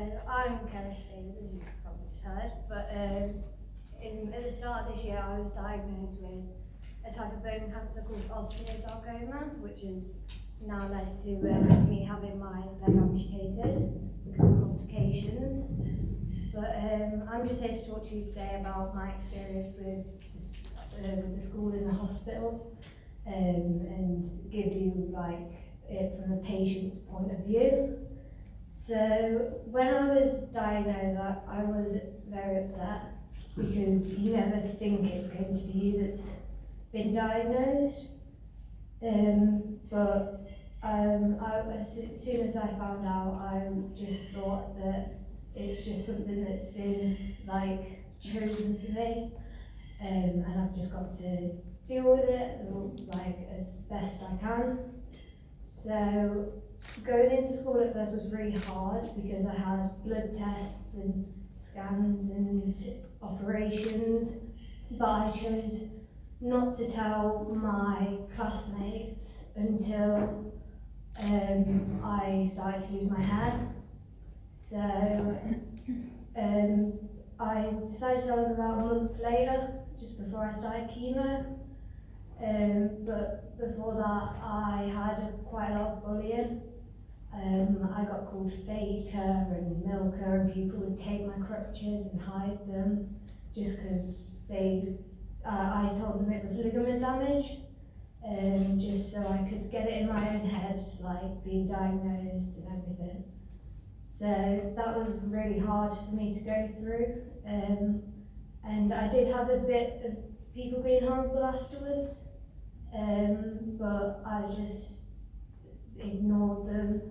I'm Kirsty, as you've probably just heard, but at the start of this year I was diagnosed with a type of bone cancer called osteosarcoma, which has now led to me having my leg amputated because of complications. But I'm just here to talk to you today about my experience with the school and the hospital, and give you it from a patient's point of view. So when I was diagnosed, I was very upset because you never think it's going to be you that's been diagnosed. But as soon as I found out, I just thought that it's just something that's been chosen for me, and I've just got to deal with it as best I can. So going into school at first was really hard because I had blood tests and scans and operations, but I chose not to tell my classmates until I started to lose my hair. So I decided to tell them about a month later, just before I started chemo. But before that, I had quite a lot of bullying. I got called faker and milker, and people would take my crutches and hide them just because I told them it was ligament damage, just so I could get it in my own head, being diagnosed and everything. So that was really hard for me to go through, and I did have a bit of people being horrible afterwards, but I just ignored them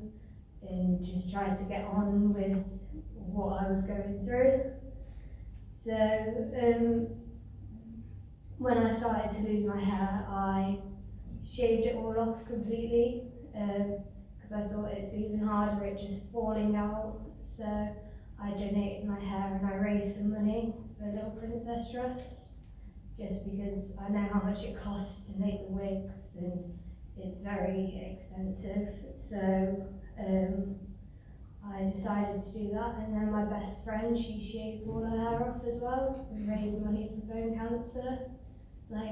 and just tried to get on with what I was going through. So when I started to lose my hair, I shaved it all off completely, because I thought it's even harder, it just falling out. So I donated my hair and I raised some money for Little Princess Trust, just because I know how much it costs to make the wigs and it's very expensive. So I decided to do that, and then my best friend, she shaved all her hair off as well and raised money for bone cancer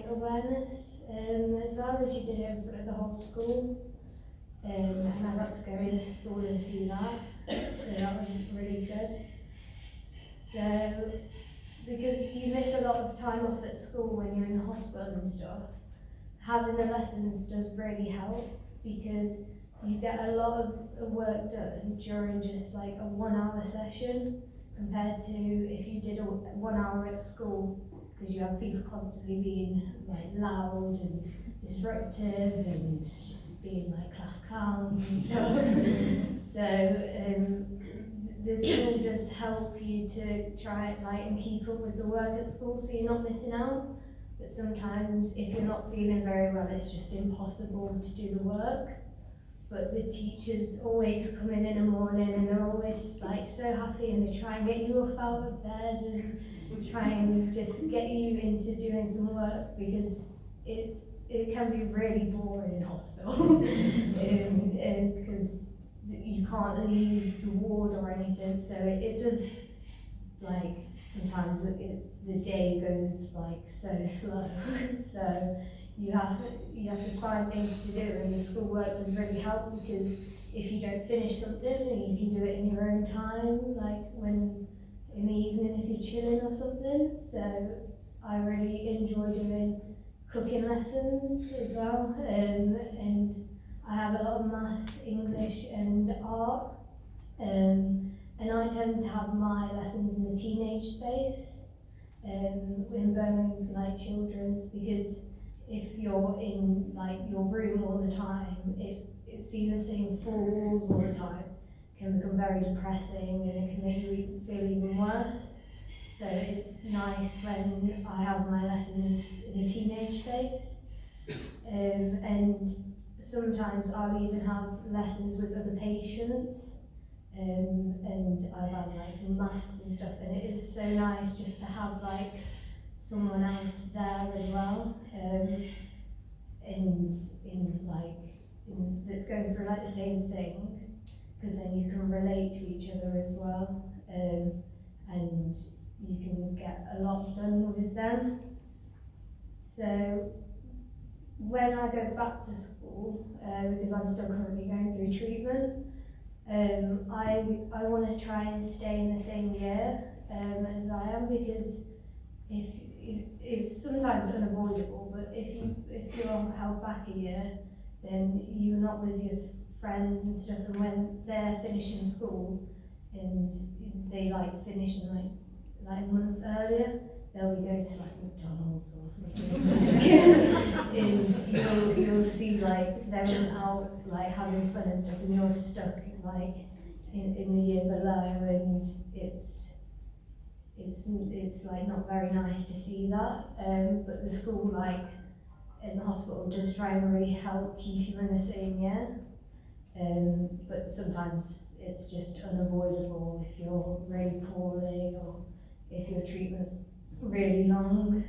awareness as well, and she did it in front of the whole school. And I got to go into school and see that, so that was really good. So, because you miss a lot of time off at school when you're in the hospital and stuff, having the lessons does really help, because you get a lot of work done during just a 1 hour session, compared to if you did a 1 hour at school, because you have people constantly being loud and disruptive and just being class clowns and stuff. So the school does help you to try and keep up with the work at school, so you're not missing out. But sometimes if you're not feeling very well, it's just impossible to do the work. But the teachers always come in the morning and they're always so happy, and they try and get you up out of bed and try and just get you into doing some work, because it can be really boring in hospital, because you can't leave the ward or anything, so it does sometimes the day goes so slow. So you have to find things to do, and the schoolwork does really help, because if you don't finish something, then you can do it in your own time, when in the evening if you're chilling or something. So I really enjoy doing cooking lessons as well, and I have a lot of maths, English and art, and I tend to have my lessons in the teenage space, in Burlington Children's, because if you're in your room all the time, it's seeing the same four walls all the time can become very depressing, and it can make you feel even worse. So it's nice when I have my lessons in the teenage space, and sometimes I'll even have lessons with other patients, and I've had some maths and stuff, and it is so nice just to have someone else there as well, and that's going through the same thing, because then you can relate to each other as well, and you can get a lot done with them. So when I go back to school, because I'm still currently going through treatment, I want to try and stay in the same year as I am, because if it's sometimes unavoidable, but if you're held back a year, then you're not with your friends and stuff, and when they're finishing school and they like finish in like a month earlier, they'll be going to like McDonald's or something. And you'll see like them out like having fun and stuff, and you're stuck like in the year below, and it's like not very nice to see that. But the school like in the hospital does try and really help keep you in the same year. But sometimes it's just unavoidable if you're really poorly or if your treatment's really long.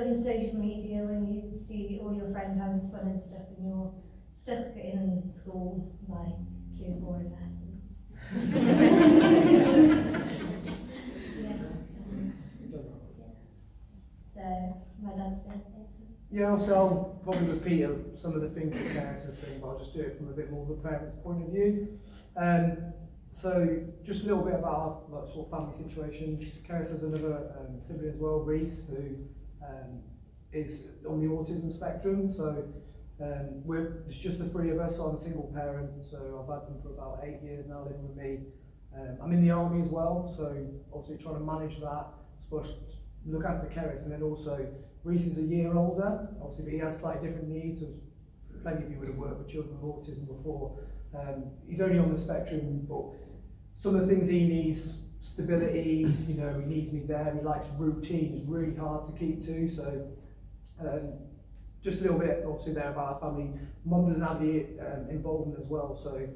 On social media, when you see all your friends having fun and stuff, and you're stuck in school, like doing boring lessons. So my dad's going to say something. Yeah, so I'll probably repeat some of the things that Karen says, but I'll just do it from a bit more of a parent's point of view. So just a little bit about our sort of family situation. Karen has another sibling as well, Reese, who is on the autism spectrum. So it's just the three of us. So I'm a single parent, so I've had them for about 8 years now living with me. I'm in the army as well, so obviously trying to manage that, supposed to look after Keris, and then also Reese is a year older, obviously, but he has slightly different needs. So plenty of you would have worked with children with autism before. He's only on the spectrum, but some of the things he needs, stability, you know, he needs me there, he likes routine, it's really hard to keep to. So just a little bit obviously there about our family. Mum doesn't have the involvement as well, so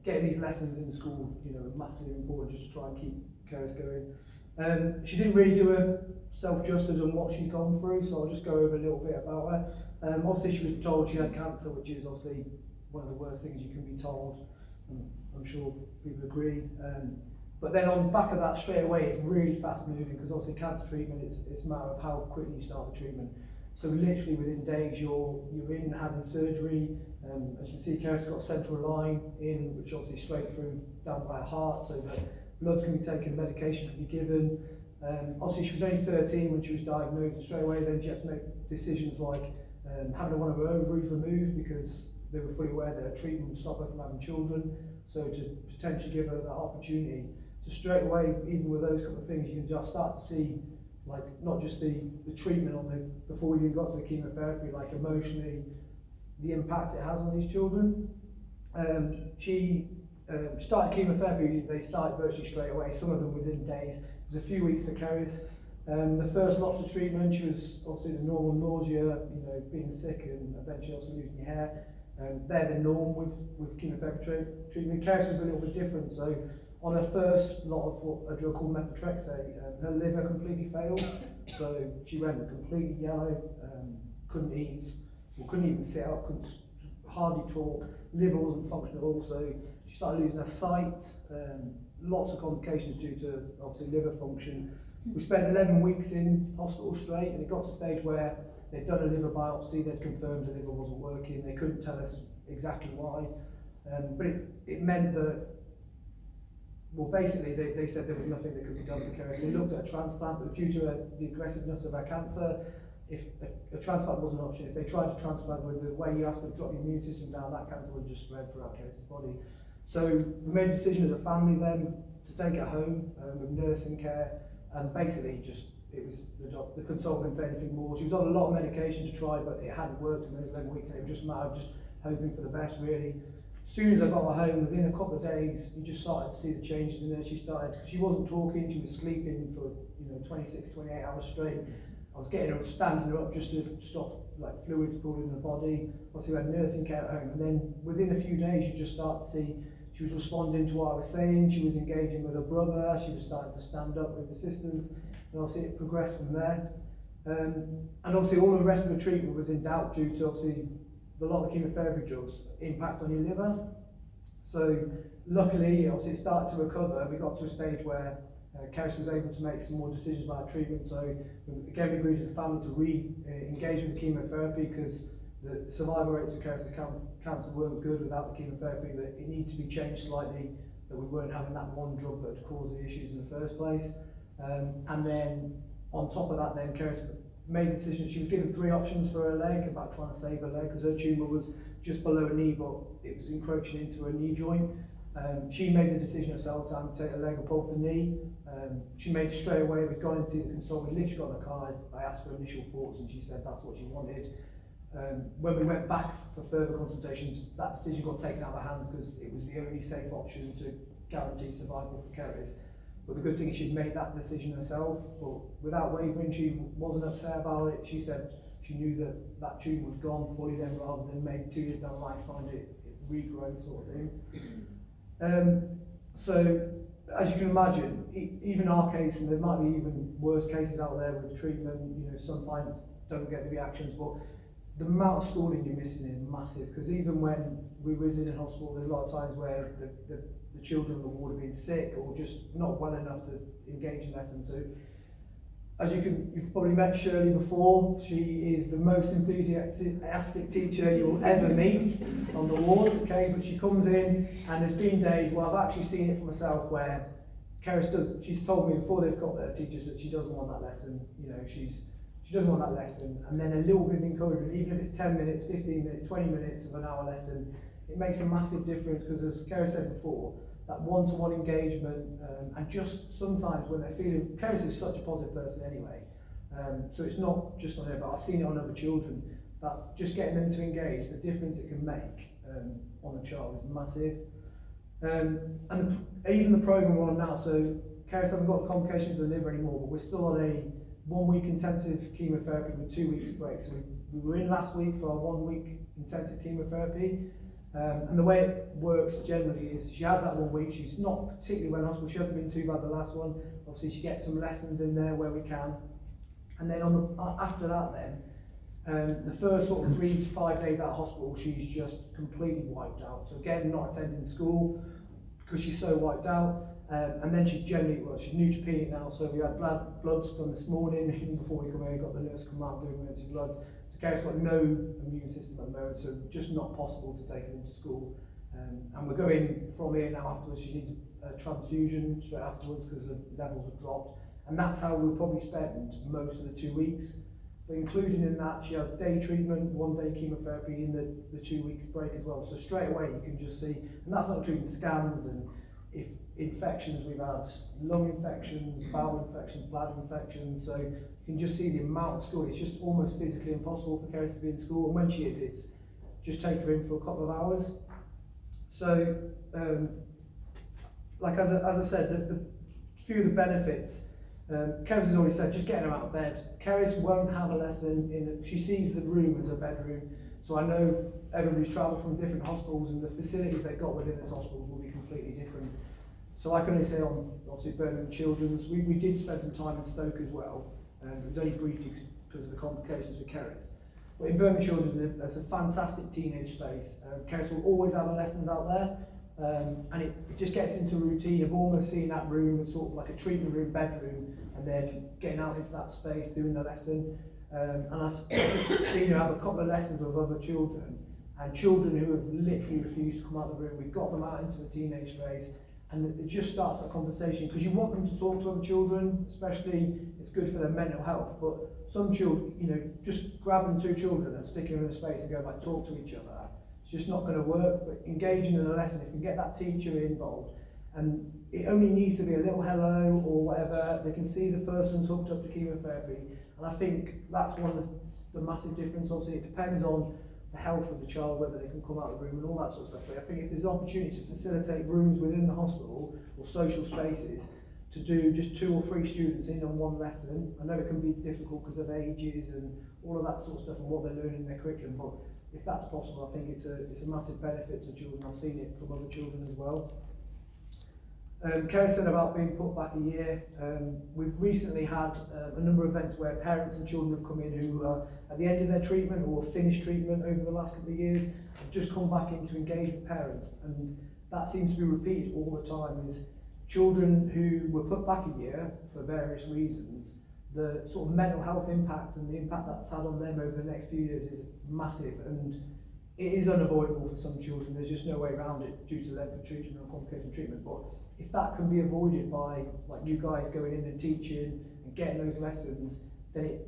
getting these lessons in school, you know, massively important just to try and keep Keris going. She didn't really do a self-justice on what she's gone through, so I'll just go over a little bit about her. Obviously she was told she had cancer, which is obviously one of the worst things you can be told. I'm sure people agree. But then on the back of that, straight away, it's really fast moving, because obviously cancer treatment, it's a matter of how quickly you start the treatment. So literally within days, you're in having surgery. As you can see, Keris got a central line in, which obviously straight through down by her heart, so that bloods can be taken, medication can be given. Obviously she was only 13 when she was diagnosed, and straight away then she had to make decisions like having one of her ovaries removed, because they were fully aware that her treatment would stop her from having children. So to potentially give her that opportunity, so straight away, even with those couple of things, you can just start to see, like, not just the treatment on the, before we even got to the chemotherapy, like emotionally, the impact it has on these children. She started chemotherapy, they started virtually straight away, some of them within days. It was a few weeks for Keris. The first lots of treatment, she was obviously the normal nausea, you know, being sick, and eventually also losing your hair. They're the norm with chemotherapy treatment. Keris was a little bit different, so on her first lot of a drug called methotrexate, her liver completely failed, so she went completely yellow, couldn't eat, or couldn't even sit up, couldn't hardly talk, liver wasn't functional at all, so she started losing her sight, lots of complications due to obviously liver function. We spent 11 weeks in hospital straight, and it got to a stage where they'd done a liver biopsy, they'd confirmed the liver wasn't working, they couldn't tell us exactly why, but it meant that, well, basically they said there was nothing that could be done for Keris. They looked at a transplant, but due to the aggressiveness of her cancer, if a transplant was an option, if they tried to transplant with the way you have to drop your immune system down, that cancer would just spread throughout Keris's body. So we made a decision as a family then to take her home with nursing care, and basically just, it was the consultant couldn't say anything more. She was on a lot of medication to try, but it hadn't worked in those 11 weeks, and it was just a matter of just hoping for the best, really. As soon as I got her home, within a couple of days, you just started to see the changes in her. She wasn't talking, she was sleeping for 26, 28 hours straight. I was getting her up, standing her up just to stop like fluids pooling in the body. Obviously we had nursing care at home, and then within a few days you just start to see she was responding to what I was saying, she was engaging with her brother, she was starting to stand up with assistance, and obviously it progressed from there. And obviously all the rest of the treatment was in doubt due to obviously a lot of the chemotherapy drugs impact on your liver. So luckily, obviously it started to recover. We got to a stage where Keris was able to make some more decisions about treatment. So again, we agreed as a family to re-engage with the chemotherapy because the survival rates of Keris's cancer weren't good without the chemotherapy, that it needed to be changed slightly, that we weren't having that one drug that had caused the issues in the first place. And then on top of that, then Keris made the decision. She was given 3 options for her leg about trying to save her leg because her tumour was just below her knee, but it was encroaching into her knee joint. She made the decision herself to amputate her leg above the knee. She made it straight away. We'd gone in to see the consultant. We literally got in the car. I asked for initial thoughts, and she said that's what she wanted. When we went back for further consultations, that decision got taken out of our hands because it was the only safe option to guarantee survival for Keris. But the good thing is she'd made that decision herself, but without wavering. She wasn't upset about it. She said she knew that that tumour was gone fully then, rather than maybe 2 years down the line find it regrow sort of thing. So as you can imagine, even our case, and there might be even worse cases out there with treatment, you know, some don't get the reactions, but the amount of schooling you're missing is massive, because even when we visit in hospital, there's a lot of times where the children in the ward have been sick or just not well enough to engage in lessons. So as you've probably met Shirley before, she is the most enthusiastic teacher you'll ever meet on the ward, okay? But she comes in, and there's been days where I've actually seen it for myself where she's told me before they've got their teachers that she doesn't want that lesson, you know, she doesn't want that lesson, and then a little bit of encouragement, even if it's 10 minutes, 15 minutes, 20 minutes of an hour lesson, it makes a massive difference, because as Keris said before, that one-to-one engagement, and just sometimes when they're feeling, Keris is such a positive person anyway, so it's not just on her, but I've seen it on other children, that just getting them to engage, the difference it can make on a child is massive. And even the programme we're on now, so Keris hasn't got the complications of the liver anymore, but we're still on a 1 week intensive chemotherapy with 2 weeks break. So we were in last week for our 1 week intensive chemotherapy. And the way it works generally is she has that 1 week, she's not particularly well in hospital, she hasn't been too bad the last one. Obviously she gets some lessons in there where we can. And then after that then, the first sort of 3 to 5 days out of hospital, she's just completely wiped out. So again, not attending school because she's so wiped out. And then she's neutropenic now, so we had bloods done this morning, even before we come here, got the nurse come out doing emergency bloods. So Keris got no immune system at the moment, so just not possible to take her into school. And we're going from here now afterwards, she needs a transfusion straight afterwards because the levels have dropped. And that's how we'll probably spend most of the 2 weeks. But including in that, she has day treatment, 1 day chemotherapy in the 2 weeks break as well. So straight away you can just see, and that's not including scans and if infections, we've had lung infections, bowel infections, bladder infections, so you can just see the amount of school. It's just almost physically impossible for Keris to be in school, and when she is, it's just take her in for a couple of hours. So, like as I said, the few of the benefits, Keris has already said, just getting her out of bed. Keris won't have a lesson she sees the room as a bedroom, so I know everybody's travelled from different hospitals, and the facilities they've got within this hospital will be completely different. So I can only say on, obviously, Burlington Children's, we did spend some time in Stoke as well, and it was only briefly because of the complications with Keris. But in Burlington Children's, there's a fantastic teenage space. Keris will always have her lessons out there, and it just gets into a routine of almost seeing that room as sort of like a treatment room, bedroom, and then getting out into that space, doing the lesson. And I've seen her have a couple of lessons with other children, and children who have literally refused to come out of the room. We've got them out into the teenage phase, and it just starts a conversation, because you want them to talk to other children, especially it's good for their mental health, but some children, you know, just grabbing 2 children and sticking them in a space and going like talk to each other, it's just not going to work. But engaging in a lesson, if you can get that teacher involved, and it only needs to be a little hello or whatever, they can see the person's hooked up to chemotherapy, and I think that's one of the massive difference. Obviously it depends on the health of the child, whether they can come out of the room and all that sort of stuff. But I think if there's an opportunity to facilitate rooms within the hospital or social spaces to do just 2 or 3 students in on one lesson. I know it can be difficult because of ages and all of that sort of stuff and what they're learning in their curriculum, but if that's possible, I think it's a massive benefit to children. I've seen it from other children as well. Kerry said about being put back a year. We've recently had a number of events where parents and children have come in who are at the end of their treatment or finished treatment over the last couple of years, have just come back in to engage with parents, and that seems to be repeated all the time. Is children who were put back a year for various reasons, the sort of mental health impact and the impact that's had on them over the next few years is massive, and it is unavoidable for some children. There's just no way around it due to length of treatment or complicated treatment. But if that can be avoided by like you guys going in and teaching and getting those lessons, then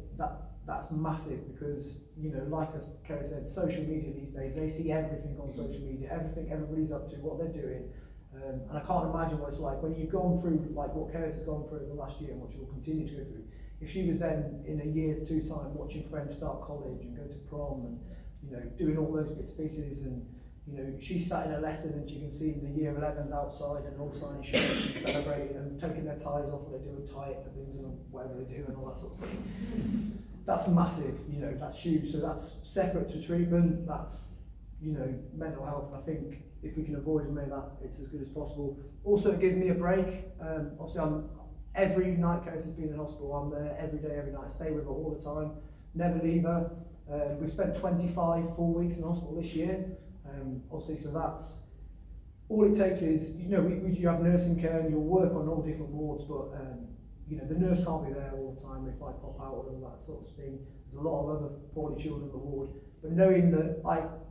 that's massive, because, you know, like as Kerry said, social media these days, they see everything on social media, everything everybody's up to, what they're doing. And I can't imagine what it's like when you've gone through like what Kerry has gone through in the last year and what she will continue to go through. If she was then in a year's 2 time watching friends start college and go to prom and, you know, doing all those bits and pieces, and, you know, she sat in a lesson and she can see the year 11s outside and all signing shirts and celebrating and taking their ties off, what they do and tie it to things and whatever they do and all that sort of stuff. That's massive, you know, that's huge. So that's separate to treatment, that's, you know, mental health. And I think if we can avoid and make that, it's as good as possible. Also, it gives me a break. Obviously, every night Kerry has been in hospital, I'm there every day, every night. I stay with her all the time, never leave her. We've spent 25 full weeks in hospital this year. Obviously, so that's all it takes is, you know, you have nursing care and you'll work on all different wards, but you know, the nurse can't be there all the time if I pop out and all that sort of thing. There's a lot of other poorly children in the ward, but knowing that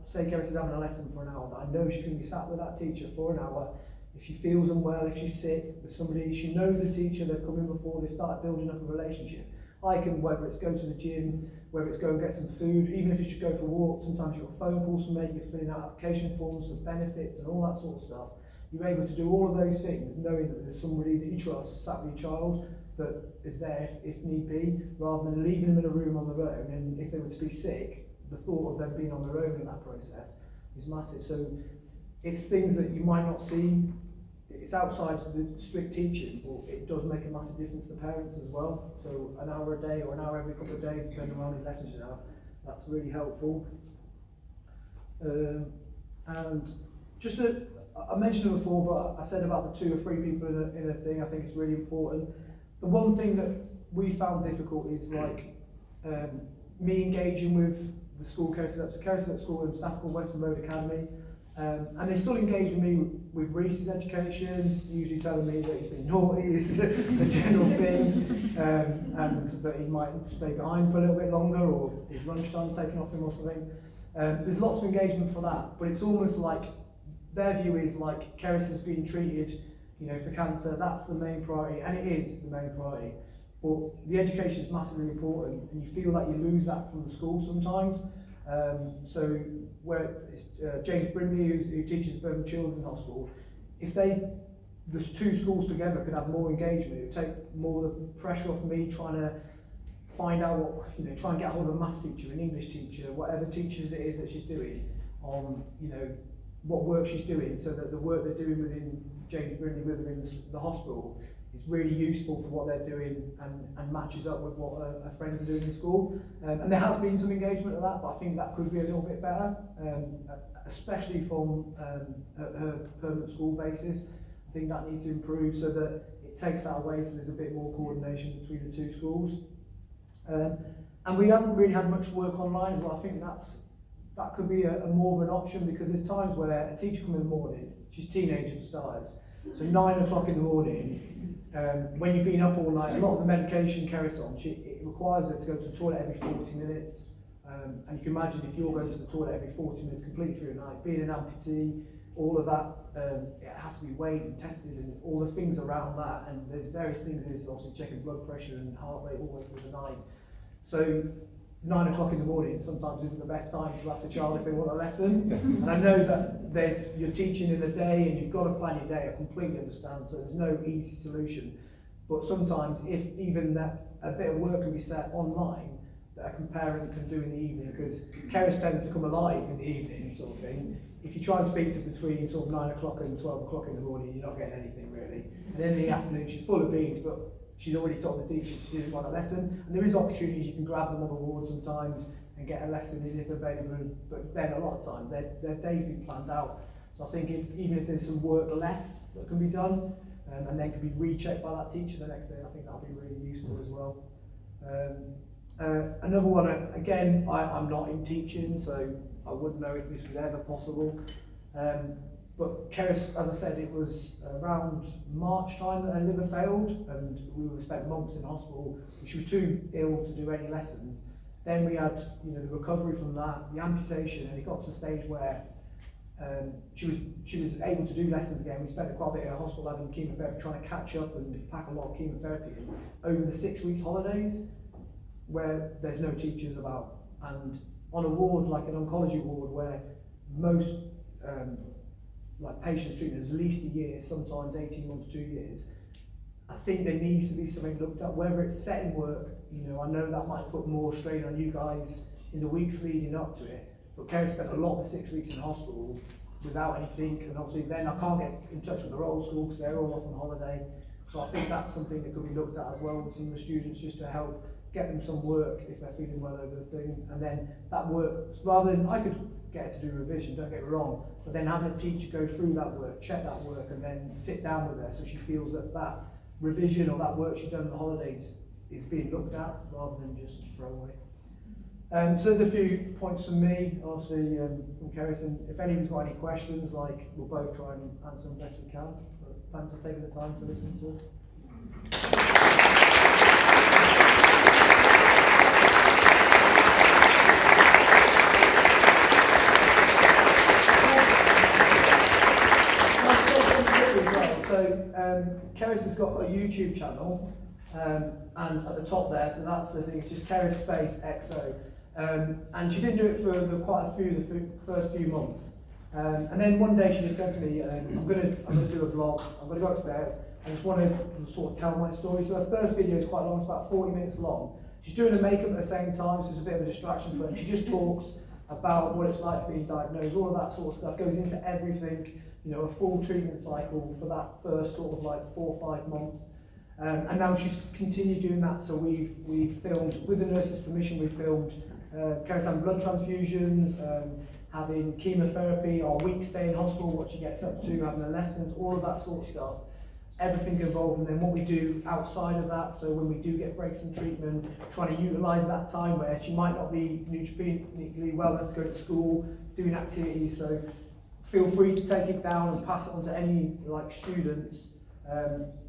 say Kerry's having a lesson for an hour, that I know she's going to be sat with that teacher for an hour. If she feels unwell, if she's sick with somebody, she knows the teacher, they've come in before, they've started building up a relationship. I can, whether it's go to the gym, whether it's go and get some food, even if you should go for a walk, sometimes you've got phone calls to make, you're filling out application forms for benefits and all that sort of stuff. You're able to do all of those things knowing that there's somebody that you trust sat with your child that is there if need be, rather than leaving them in a room on their own. And if they were to be sick, the thought of them being on their own in that process is massive. So it's things that you might not see. It's outside the strict teaching, but it does make a massive difference to parents as well. So an hour a day or an hour every couple of days, depending on how many lessons you have, that's really helpful. And just I mentioned it before, but I said about the 2 or 3 people in a thing. I think it's really important. The one thing that we found difficult is like me engaging with the school, Kerry at school and staff called Western Road Academy. And they still engage with me with Reese's education, usually telling me that he's been naughty is the general thing, and that he might stay behind for a little bit longer, or his lunchtime's taken off him or something. There's lots of engagement for that, but it's almost like their view is like Keris has been treated, you know, for cancer, that's the main priority, and it is the main priority. But the education is massively important, and you feel like you lose that from the school sometimes. So where it's, James Brindley, who teaches at Burlington Children's Hospital, if there's 2 schools together could have more engagement, it would take more of the pressure off me trying to find out what, you know, try and get hold of a maths teacher, an English teacher, whatever teachers it is that she's doing, on, you know, what work she's doing, so that the work they're doing within James Brindley with her in the hospital is really useful for what they're doing and matches up with what her friends are doing in school. And there has been some engagement of that, but I think that could be a little bit better, especially from her permanent school basis. I think that needs to improve so that it takes that away, so there's a bit more coordination between the 2 schools. And we haven't really had much work online as well. I think that could be a more of an option, because there's times where a teacher comes in the morning, she's a teenager for starters, so 9 o'clock in the morning, when you've been up all night, a lot of the medication Keris on, it requires her to go to the toilet every 40 minutes. And you can imagine if you're going to the toilet every 40 minutes completely through the night, being an amputee, all of that, it has to be weighed and tested and all the things around that. And there's various things, there's obviously checking blood pressure and heart rate all the way through the night. So 9 o'clock in the morning sometimes isn't the best time to ask a child if they want a lesson. And I know that you're teaching in the day and you've got to plan your day, I completely understand, so there's no easy solution. But sometimes if even a bit of work can be set online that a parent can do in the evening, because Keris tends to come alive in the evening sort of thing, if you try and speak to between sort of 9 o'clock and 12 o'clock in the morning, you're not getting anything really. And then in the afternoon, she's full of beans, but she's already told the teacher she didn't want a lesson. And there is opportunities, you can grab them on the ward sometimes and get a lesson in if available, but then a lot of time, their day's been planned out. So I think even if there's some work left that can be done, and then can be rechecked by that teacher the next day, I think that'll be really useful as well. Another one, again, I'm not in teaching, so I wouldn't know if this was ever possible. But Keris, as I said, it was around March time that her liver failed, and we would spent months in hospital. She was too ill to do any lessons. Then we had, the recovery from that, the amputation, and it got to a stage where she was able to do lessons again. We spent quite a bit in hospital having chemotherapy, trying to catch up and pack a lot of chemotherapy in over the 6 weeks holidays, where there's no teachers about, and on a ward like an oncology ward where most like patients treatment is at least a year, sometimes 18 months, 2 years. I think there needs to be something looked at, whether it's setting work. I know that might put more strain on you guys in the weeks leading up to it, but Kerry spent a lot of the 6 weeks in hospital without anything, and obviously then I can't get in touch with the old school because they're all off on holiday. So I think that's something that could be looked at as well with some of the students, just to help get them some work if they're feeling well over the thing. And then that work, rather than, I could get her to do revision, don't get me wrong, but then having a teacher go through that work, check that work, and then sit down with her so she feels that that revision or that work she's done in the holidays is being looked at rather than just thrown away. So there's a few points from me, obviously from Keris, and if anyone's got any questions, we'll both try and answer them best we can. But thanks for taking the time to listen to us. So Keris has got a YouTube channel, and at the top there, so that's the thing, it's just Keris space XO. And she didn't do it for the first few months. And then one day she just said to me, I'm gonna do a vlog, I'm gonna go upstairs, I just want to sort of tell my story. So her first video is quite long, it's about 40 minutes long. She's doing the makeup at the same time, so it's a bit of a distraction for her. And she just talks about what it's like being diagnosed, all of that sort of stuff, goes into everything, a full treatment cycle for that first sort of 4 or 5 months. And now she's continued doing that, so we've filmed, with the nurse's permission, we filmed Keris having blood transfusions, having chemotherapy, our week stay in hospital, what she gets up to, having her lessons, all of that sort of stuff. Everything involved, and then what we do outside of that, so when we do get breaks in treatment, trying to utilise that time where she might not be nutritionally well enough to go to school, doing activities, so feel free to take it down and pass it on to any students.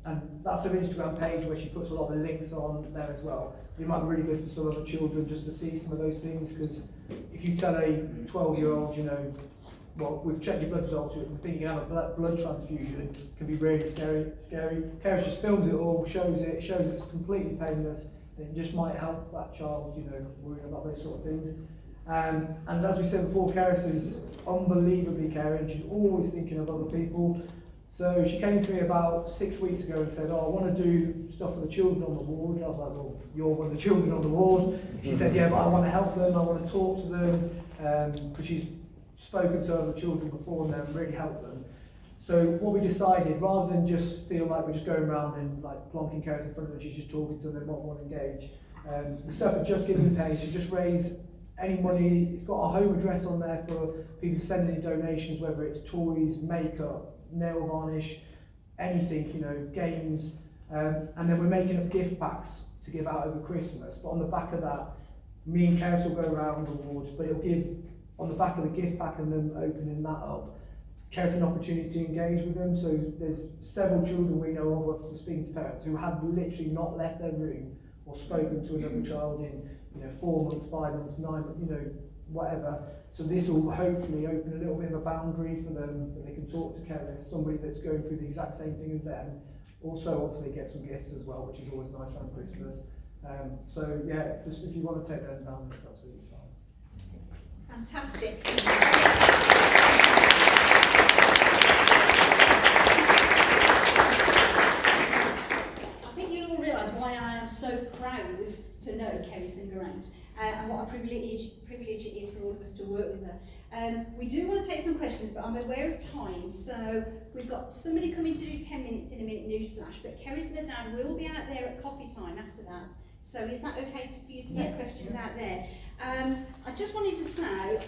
And that's her Instagram page where she puts a lot of the links on there as well. It might be really good for some of the children just to see some of those things, because if you tell a 12-year-old, well, we've checked your blood results, we think you have a blood transfusion, can be really scary. Keris just films it all, shows it's completely painless, and it just might help that child, worrying about those sort of things. And as we said before, Keris is unbelievably caring, she's always thinking of other people. So she came to me about 6 weeks ago and said, I want to do stuff for the children on the ward. And I was like, well, you're one of the children on the ward. She said, yeah, but I want to help them, I want to talk to them, because she's spoken to other children before and then really helped them. So what we decided, rather than just feel like we're just going around and plonking Keris in front of them, she's just talking to them, they might want to engage. We set up a Just Giving page to just raise any money. It's got our home address on there for people to send any donations, whether it's toys, makeup, nail varnish, anything, games. And then we're making up gift packs to give out over Christmas. But on the back of that, me and Keris will go around the wards, but it'll give, on the back of the gift pack and them opening that up, Keris an opportunity to engage with them. So there's several children we know of speaking to parents who have literally not left their room or spoken to another child in 4 months, 5 months, 9 months, whatever. So this will hopefully open a little bit of a boundary for them, that they can talk to Keris, somebody that's going through the exact same thing as them. Also, obviously, get some gifts as well, which is always nice around Christmas. So yeah, just if you want to take them down, it's absolutely fine. Fantastic. I think you'll all realise why I am so proud to know Kerry's and Geraint, and what a privilege it is for all of us to work with her. We do want to take some questions, but I'm aware of time, so we've got somebody coming to do 10 minutes in a minute newsflash, but Kerry's and her dad will be out there at coffee time after that. So is that okay for you to take questions out there? I just wanted to say,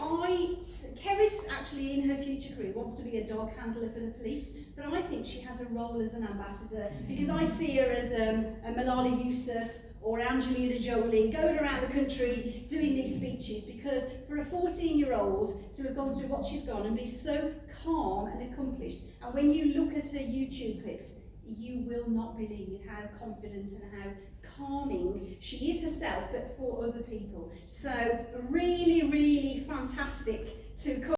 Kerry's actually in her future career wants to be a dog handler for the police, but I think she has a role as an ambassador, because I see her as a Malala Yousaf or Angelina Jolie going around the country doing these speeches, because for a 14-year-old to have gone through what she's gone and be so calm and accomplished, and when you look at her YouTube clips, you will not believe how confident and how calming she is herself, but for other people. So really, really fantastic to come